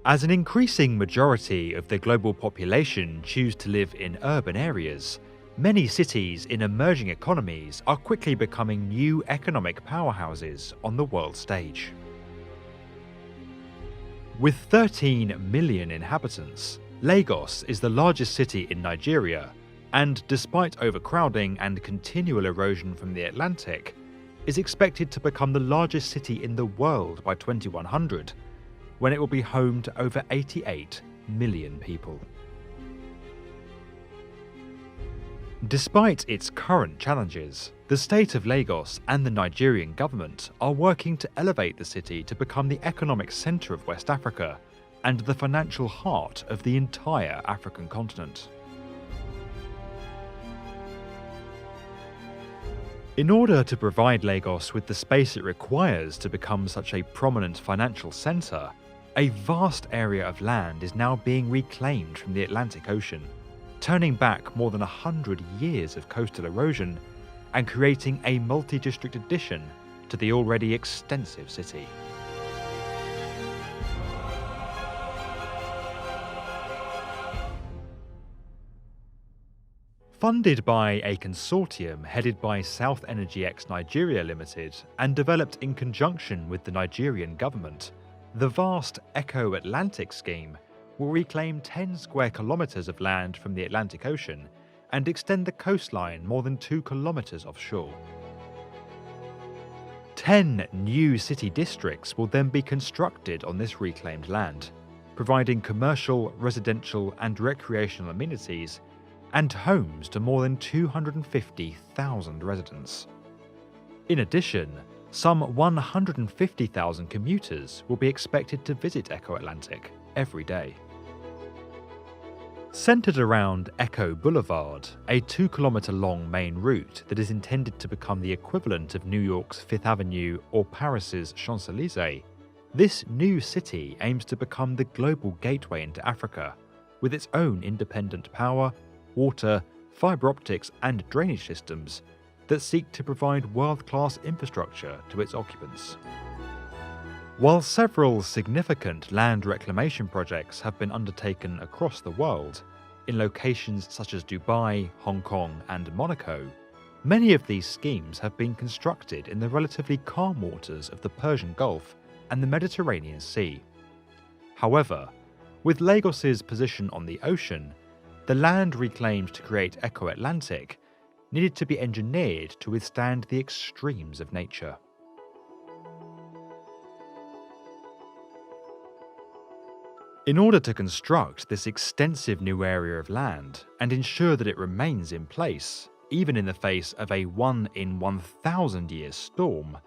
As an increasing majority of the global population choose to live in urban areas, many cities in emerging economies are quickly becoming new economic powerhouses on the world stage. With 13 million inhabitants, Lagos is the largest city in Nigeria, and despite overcrowding and continual erosion from the Atlantic, is expected to become the largest city in the world by 2100, when it will be home to over 88 million people. Despite its current challenges, the state of Lagos and the Nigerian government are working to elevate the city to become the economic centre of West Africa and the financial heart of the entire African continent. In order to provide Lagos with the space it requires to become such a prominent financial centre, a vast area of land is now being reclaimed from the Atlantic Ocean, turning back more than 100 years of coastal erosion and creating a multi-district addition to the already extensive city. Funded by a consortium headed by South Energy X Nigeria Limited and developed in conjunction with the Nigerian government, the vast Eko Atlantic scheme will reclaim 10 square kilometres of land from the Atlantic Ocean and extend the coastline more than 2 kilometres offshore. 10 new city districts will then be constructed on this reclaimed land, providing commercial, residential and recreational amenities and homes to more than 250,000 residents. In addition, some 150,000 commuters will be expected to visit Eko Atlantic every day. Centred around Eko Boulevard, a 2-kilometre-long main route that is intended to become the equivalent of New York's Fifth Avenue or Paris's Champs-Élysées, this new city aims to become the global gateway into Africa, with its own independent power, water, fibre optics and drainage systems that seek to provide world-class infrastructure to its occupants. While several significant land reclamation projects have been undertaken across the world, in locations such as Dubai, Hong Kong and Monaco, many of these schemes have been constructed in the relatively calm waters of the Persian Gulf and the Mediterranean Sea. However, with Lagos's position on the ocean, the land reclaimed to create Eko Atlantic needed to be engineered to withstand the extremes of nature. In order to construct this extensive new area of land and ensure that it remains in place, even in the face of a 1 in 1,000 year storm,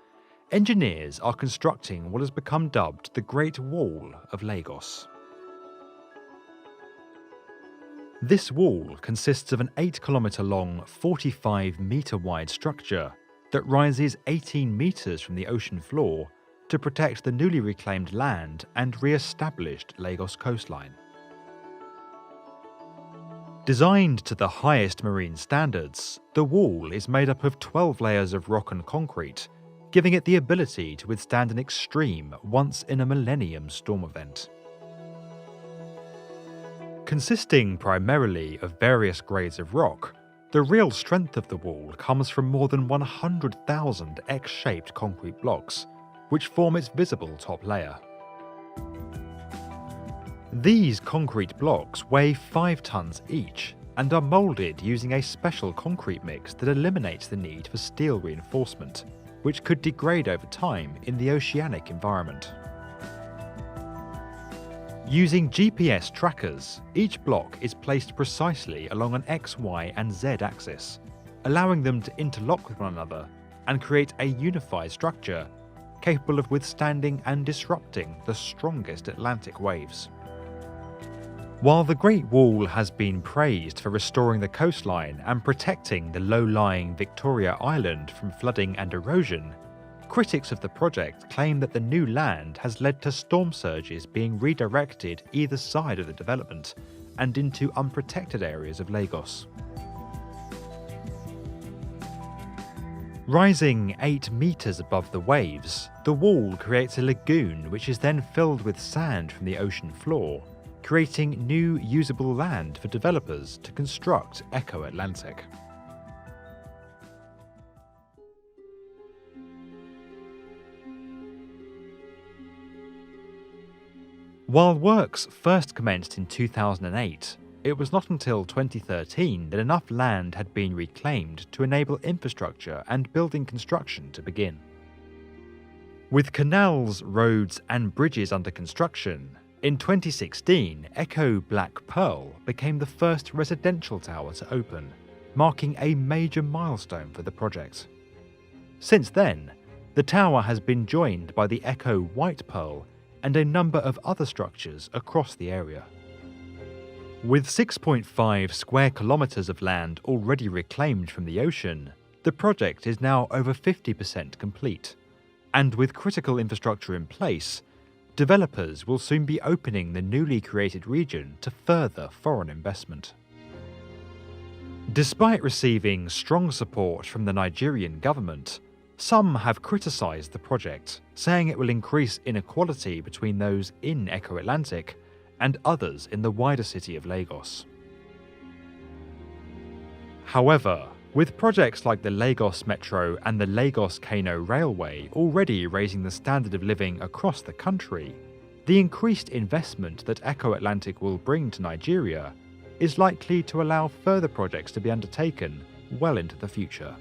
engineers are constructing what has become dubbed the Great Wall of Lagos. This wall consists of an 8-kilometre long, 45-metre wide structure that rises 18 metres from the ocean floor to protect the newly reclaimed land and re-established Lagos coastline. Designed to the highest marine standards, the wall is made up of 12 layers of rock and concrete, giving it the ability to withstand an extreme, once-in-a-millennium storm event. Consisting primarily of various grades of rock, the real strength of the wall comes from more than 100,000 X-shaped concrete blocks, which form its visible top layer. These concrete blocks weigh 5 tons each and are moulded using a special concrete mix that eliminates the need for steel reinforcement, which could degrade over time in the oceanic environment. Using GPS trackers, each block is placed precisely along an X, Y and Z axis, allowing them to interlock with one another and create a unified structure capable of withstanding and disrupting the strongest Atlantic waves. While the Great Wall has been praised for restoring the coastline and protecting the low-lying Victoria Island from flooding and erosion, critics of the project claim that the new land has led to storm surges being redirected either side of the development and into unprotected areas of Lagos. Rising 8 meters above the waves, the wall creates a lagoon which is then filled with sand from the ocean floor, creating new usable land for developers to construct Eko Atlantic. While works first commenced in 2008, it was not until 2013 that enough land had been reclaimed to enable infrastructure and building construction to begin. With canals, roads, and bridges under construction, in 2016, Eko Black Pearl became the first residential tower to open, marking a major milestone for the project. Since then, the tower has been joined by the Eko White Pearl and a number of other structures across the area. With 6.5 square kilometers of land already reclaimed from the ocean, the project is now over 50% complete. And with critical infrastructure in place, developers will soon be opening the newly created region to further foreign investment. Despite receiving strong support from the Nigerian government, some have criticised the project, saying it will increase inequality between those in Eko Atlantic and others in the wider city of Lagos. However, with projects like the Lagos Metro and the Lagos-Kano Railway already raising the standard of living across the country, the increased investment that Eko Atlantic will bring to Nigeria is likely to allow further projects to be undertaken well into the future.